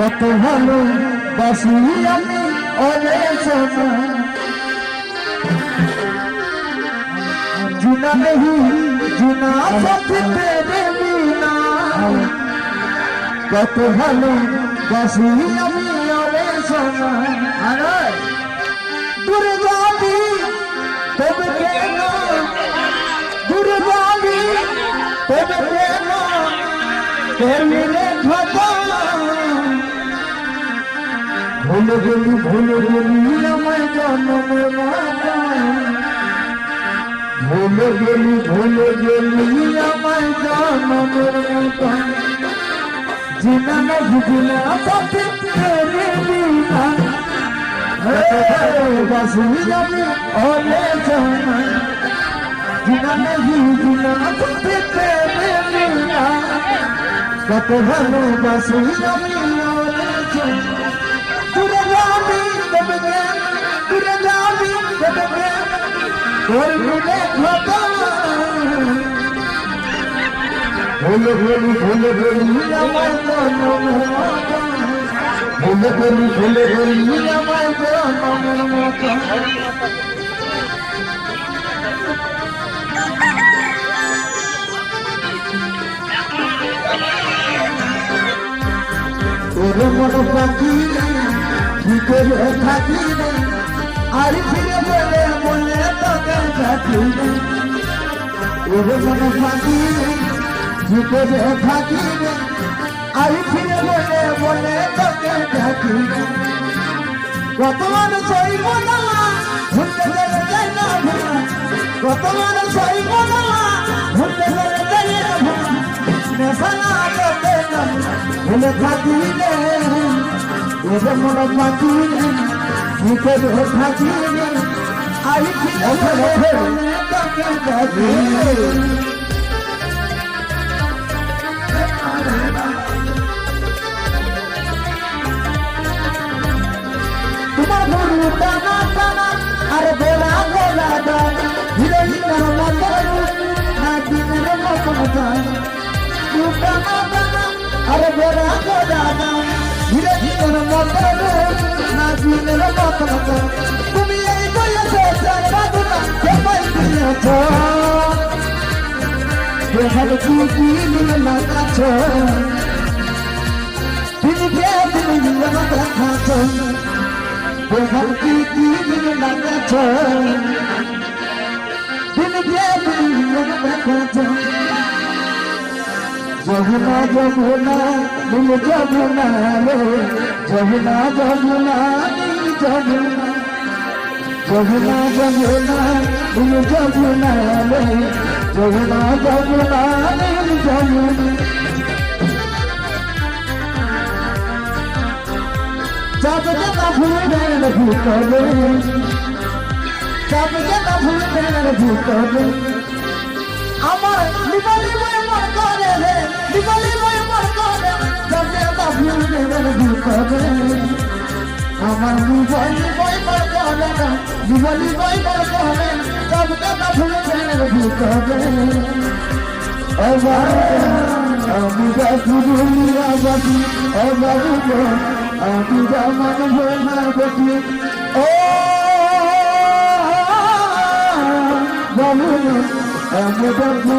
কত ভালো বাসি আমি ওরে সোনা जीना नहीं जीना साथ तेरे बिना কত ভালো বাসি আমি ওরে সোনা আরে দূরে যাবি তবে কেন দূরে যাবি তবে কেন তেরে কথা ভুলে গেলি আমায় জন্মের মাতা ভুলে গেলি আমায় জন্মের মাতা জিনা না বুঝিনা সাথে তেরে বিনা বাসি আমি ওরে সোনা জিনা नहीं জিনা সাথে তেরে বিনা কত ভালো বাসি আমি ওরে সোনা দূরে যাবি তবে কেন দূরে যাবি তবে কেন তোর মনে কথা ভুলে গেলি আমার জন্মের মতো ভুলে গেলি আমার জন্মের মতো তোর মন পাখি কি করে থাকি আর ফিরে বলে মনে তোকে থাকি তোর মন পাখি কি করে থাকি আর ফিরে বলে মনে তোকে থাকি কত মানুষ সইব না ভুলতে গেলে যাই না ভুলা কত মানুষ সইব না ভুলতে গেলে যাই না ভুলা নেশা না করতে না ভুলে থাকি রে এদের মনে থাকি কি করে থাকি আর ফিরে বলে মনে তোকে থাকি তোমার গুরু টানা টানা আর বেলা বেলা দান ধীরে ধীরে মতন না দিনের মতন দান টানা টানা আর বেলা বেলা দান ধীরে ধীরে মতন না দিনের মতন দান তুমি এই বয়সে সর্বদা সবাই দিয়েছ দেখার কি লাগাছ তুমি দেখাছ দেখার কি লাগাছ দেখাছ যমুনা যমুনা নীল যমুনা রে যমুনা যমুনা নীল যমুনা যমুনা যমুনা নীল যমুনা রে যমুনা যমুনা নীল যমুনা जब जब भूले भूतले जब जब भूले भूतले আমার নিবলি মই মর করে রে নিবলি মই মর করে जब जब भूले भूतले আমার নিবলি মই মর করে নিবলি মই মর করে जब जब भूले भूতले আমি বাসুরিয়া বাসি বাবু আমি জামান ভোলা বসি ও বাবু আমি বাবু